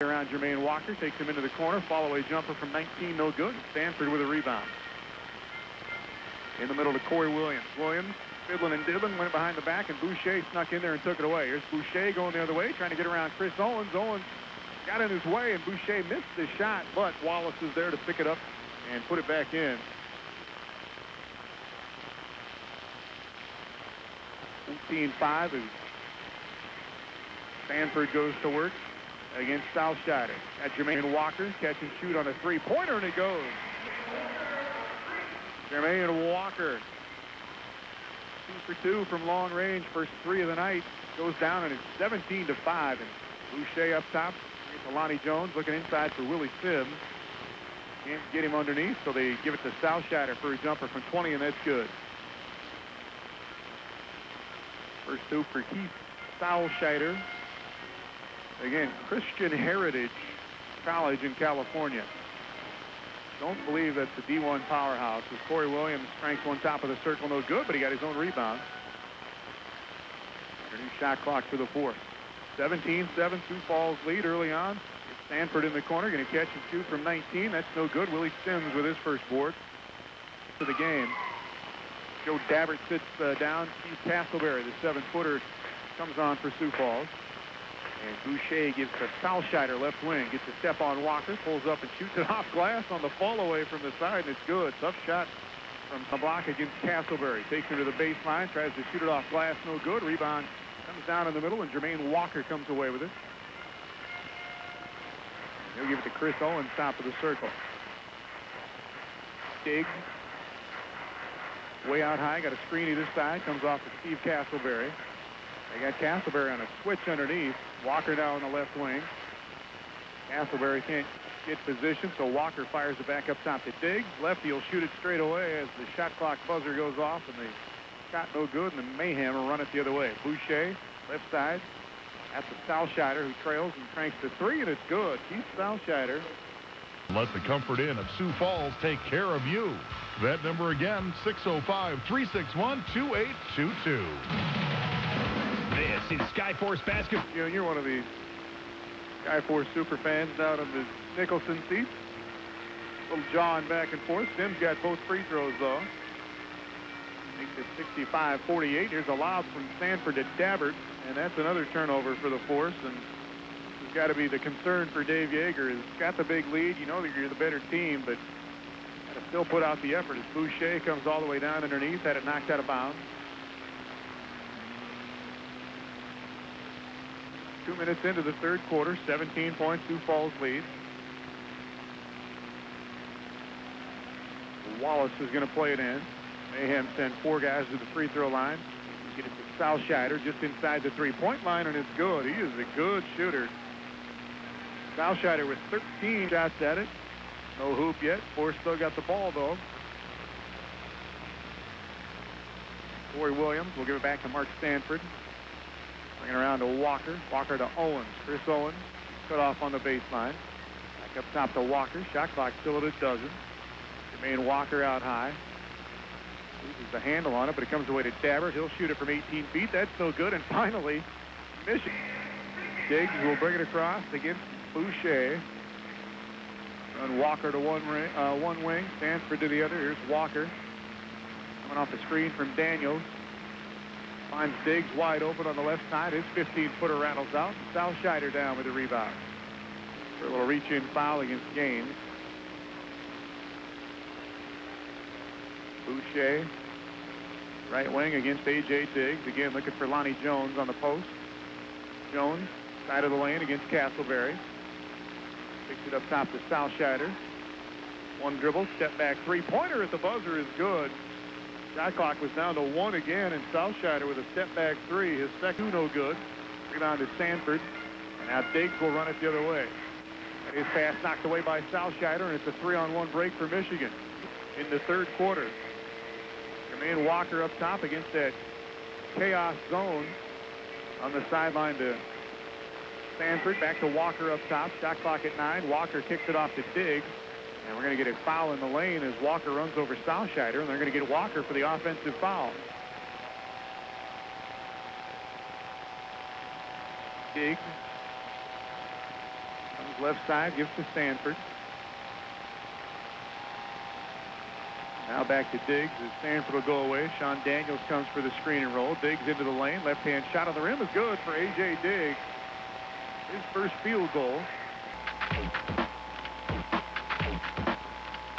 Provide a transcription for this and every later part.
Around Jermaine Walker, takes him into the corner. Follow-away jumper from 19, no good. Stanford with a rebound. In the middle to Corey Williams. Williams, fiddling and diddling, went behind the back, and Boucher snuck in there and took it away. Here's Boucher going the other way, trying to get around Chris Owens. Owens got in his way, and Boucher missed the shot, but Wallace is there to pick it up and put it back in. 14-5 as Stanford goes to work against Salscheider. At Jermaine Walker, catch and shoot on a three-pointer, and it goes. Jermaine Walker, 2 for 2 from long range, first 3 of the night, goes down, and it's 17-5. And Boucher up top, to Lonnie Jones, looking inside for Willie Sims. Can't get him underneath, so they give it to Salscheider for a jumper from 20, and that's good. First 2 for Keith Salscheider. Again, Christian Heritage College in California. Don't believe that's the D1 powerhouse. As Corey Williams cranks one top of the circle, no good, but he got his own rebound. Our new shot clock for the fourth. 17-7, Sioux Falls lead early on. It's Stanford in the corner, going to catch and shoot from 19. That's no good. Willie Sims with his first board for the game. Joe Dabbert sits down. Steve Castleberry, the 7-footer, comes on for Sioux Falls. And Boucher gives to Salscheider, left wing. Gets a step on Walker, pulls up and shoots it off glass on the fall away from the side, and it's good. Tough shot from the block against Castleberry. Takes him to the baseline, tries to shoot it off glass, no good. Rebound comes down in the middle, and Jermaine Walker comes away with it. He'll give it to Chris Owens, top of the circle. Diggs, way out high, got a screen either side, comes off to Steve Castleberry. They got Castleberry on a switch underneath. Walker now on the left wing. Castleberry can't get position, so Walker fires it back up top to Diggs. Lefty will shoot it straight away as the shot clock buzzer goes off, and the shot no good, and the Mayhem will run it the other way. Boucher, left side. That's the Salscheider, who trails and cranks to 3, and it's good. Keith Salscheider. Let the Comfort Inn of Sioux Falls take care of you. That number again, 605-361-2822. This is Skyforce basketball. You know, you're one of these Skyforce super fans down in the Nicholson seats. Little jawing back and forth. Sims got both free throws, though. Makes it 65-48. Here's a lob from Stanford to Dabbert, and that's another turnover for the Force. And this has got to be the concern for Dave Yeager. He's got the big lead. You know that you're the better team, but got to still put out the effort as Boucher comes all the way down underneath. Had it knocked out of bounds. 2 minutes into the third quarter, 17-point Sioux Falls lead. Wallace is going to play it in. Mayhem send 4 guys to the free throw line. Get it to Salscheider just inside the 3-point line, and it's good. He is a good shooter. Salscheider with 13 shots at it. No hoop yet. Force still got the ball, though. Corey Williams will give it back to Mark Stanford. Bring it around to Walker. Walker to Owens. Chris Owens cut off on the baseline. Back up top to Walker. Shot clock still at a dozen. Jermaine Walker out high. Loses the handle on it, but it comes away to Dabbert. He'll shoot it from 18 feet. That's no good. And finally, Michigan. Diggs will bring it across against Boucher. Run Walker to one wing. Stanford to the other. Here's Walker. Coming off the screen from Daniels. Finds Diggs wide open on the left side. His 15-footer rattles out. Salscheider down with the rebound. For a little reach-in foul against Gaines. Boucher, right wing against A.J. Diggs. Again, looking for Lonnie Jones on the post. Jones, side of the lane against Castleberry. Picks it up top to Salscheider. One dribble, step back three-pointer at the buzzer is good. Shot clock was down to 1 again, and Salscheider with a step-back 3. His second no good. Rebound to Stanford. And now Diggs will run it the other way. And his pass knocked away by Salscheider, and it's a 3-on-1 break for Michigan in the third quarter. Jermaine Walker up top against that chaos zone on the sideline to Stanford. Back to Walker up top. Shot clock at 9. Walker kicks it off to Diggs. And we're going to get a foul in the lane as Walker runs over Salscheider, and they're going to get Walker for the offensive foul. Diggs comes left side, gives to Stanford. Now back to Diggs as Stanford will go away. Sean Daniels comes for the screen and roll. Diggs into the lane. Left-hand shot on the rim is good for A.J. Diggs. His first field goal.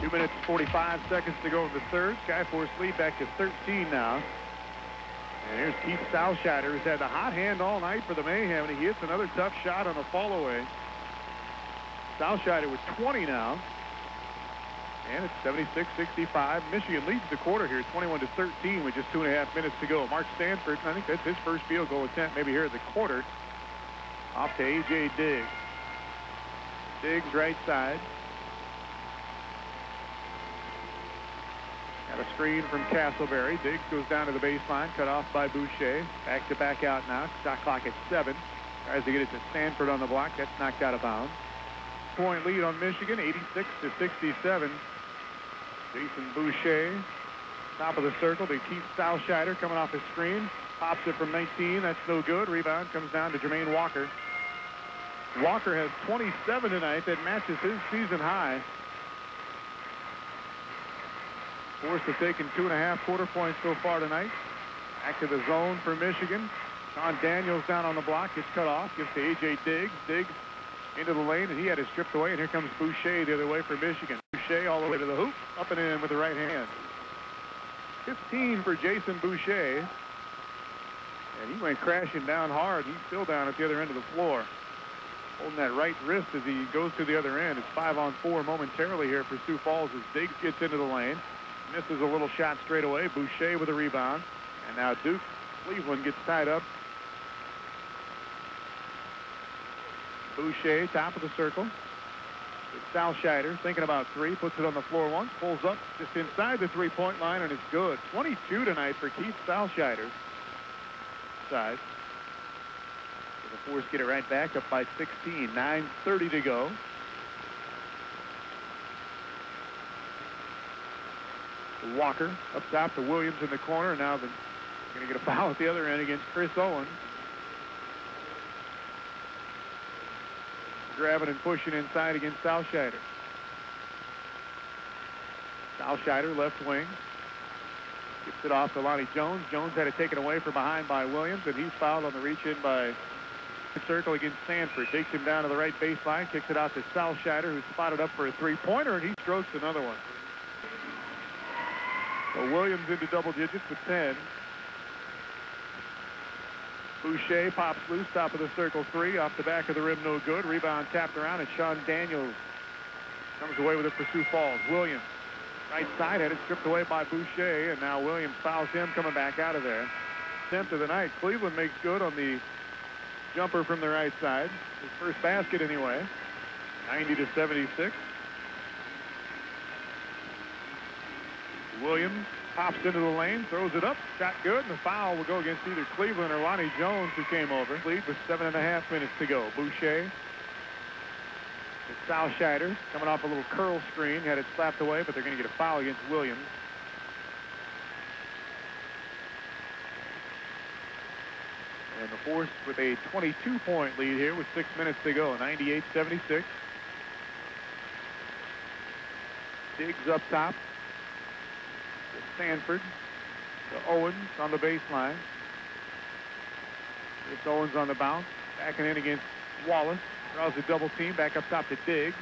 2 minutes, 45 seconds to go in the third. Skyforce lead back to 13 now. And here's Keith Salscheider, who's had the hot hand all night for the Mayhem, and he hits another tough shot on the fall-away. Salscheider with 20 now. And it's 76-65. Michigan leads the quarter here, 21-13 with just 2.5 minutes to go. Mark Stanford, I think that's his first field goal attempt maybe here at the quarter. Off to A.J. Diggs. Diggs right side. Got a screen from Castleberry. Diggs goes down to the baseline, cut off by Boucher. Back out now. Shot clock at 7. Tries to get it to Stanford on the block. That's knocked out of bounds. Point lead on Michigan, 86-67. Jason Boucher, top of the circle to Keith Salscheider coming off his screen. Pops it from 19. That's no good. Rebound comes down to Jermaine Walker. Walker has 27 tonight. That matches his season high. Force have taken 2.5 quarter points so far tonight. Back to the zone for Michigan. Sean Daniels down on the block. Gets cut off. Gives to A.J. Diggs. Diggs into the lane, and he had it stripped away. And here comes Boucher the other way for Michigan. Boucher all the way to the hoop. Up and in with the right hand. 15 for Jason Boucher. And he went crashing down hard. He's still down at the other end of the floor. Holding that right wrist as he goes to the other end. It's 5-on-4 momentarily here for Sioux Falls as Diggs gets into the lane. Misses a little shot straight away. Boucher with a rebound. And now Duke Cleveland gets tied up. Boucher, top of the circle. It's Salscheider thinking about three. Puts it on the floor once. Pulls up just inside the three-point line, and it's good. 22 tonight for Keith Salscheider. Side. The Force get it right back up by 16. 9:30 to go. Walker up top to Williams in the corner. Now they're going to get a foul at the other end against Chris Owens. Grabbing and pushing inside against Salscheider. Salscheider left wing. Gets it off to Lonnie Jones. Jones had it taken away from behind by Williams, and he's fouled on the reach-in by the circle against Stanford. Takes him down to the right baseline. Kicks it out to Salscheider, who's spotted up for a three-pointer, and he strokes another one. So Williams into double digits with 10. Boucher pops loose, top of the circle three, off the back of the rim, no good. Rebound tapped around, and Sean Daniels comes away with it for Sioux Falls. Williams, right side, had it stripped away by Boucher, and now Williams fouls him coming back out of there. Attempt of the night. Cleveland makes good on the jumper from the right side. His first basket anyway. 90-76. Williams pops into the lane, throws it up, shot good, and the foul will go against either Cleveland or Lonnie Jones, who came over. Lead with 7.5 minutes to go. Boucher. It's Salscheider coming off a little curl screen, had it slapped away, but they're going to get a foul against Williams. And the Force with a 22-point lead here with 6 minutes to go. 98-76. Diggs up top. Stanford to Owens on the baseline. It's Owens on the bounce. Backing in against Wallace. Draws a double team back up top to Diggs.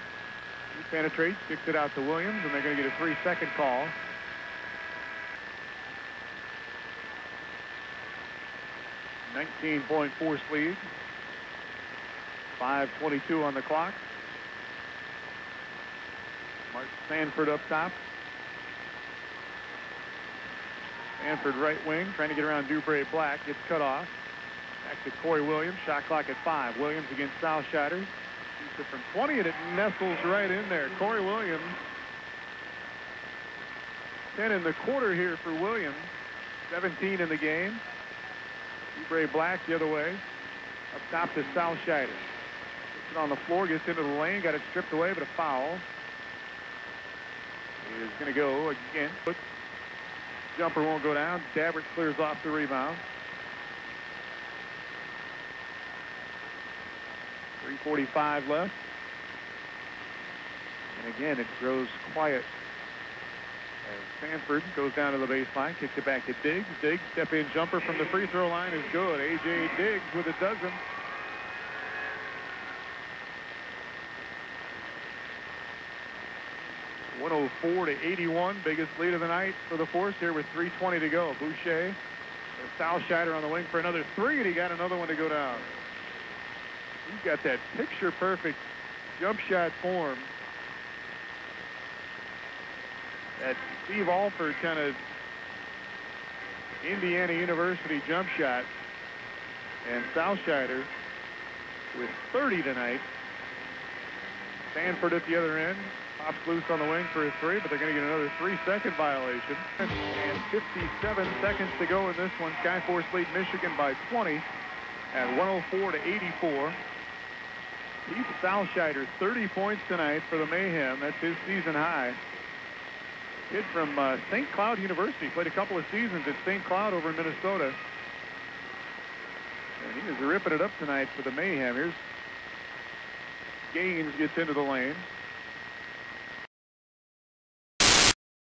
He penetrates, kicks it out to Williams, and they're going to get a 3-second call. .9 Force lead. 5:22 on the clock. Mark Stanford up top. Stanford right wing, trying to get around Dubray Black, gets cut off. Back to Corey Williams, shot clock at 5. Williams against Salscheider. Shoots it from 20, and it nestles right in there. Corey Williams, 10 in the quarter here for Williams, 17 in the game. Dubray Black the other way, up top to Salscheider. Puts it on the floor, gets into the lane, got it stripped away, but a foul. Is going to go again. Jumper won't go down. Dabbert clears off the rebound. 3:45 left. And again, it grows quiet as Sanford goes down to the baseline, kicks it back to Diggs. Diggs, step-in jumper from the free throw line is good. A.J. Diggs with a dozen. (104-81), biggest lead of the night for the Force here with 3:20 to go. Boucher, Salscheider on the wing for another three, and he got another one to go down. He's got that picture-perfect jump shot form. That Steve Alford kind of Indiana University jump shot. And Salscheider with 30 tonight. Sanford at the other end. Pops loose on the wing for a three, but they're going to get another 3-second violation. And 57 seconds to go in this one. Skyforce lead Michigan by 20 at 104-84. Keith Salscheider, 30 points tonight for the Mayhem. That's his season high. Kid from St. Cloud University. Played a couple of seasons at St. Cloud over in Minnesota. And he is ripping it up tonight for the Mayhem. Here's Gaines gets into the lane.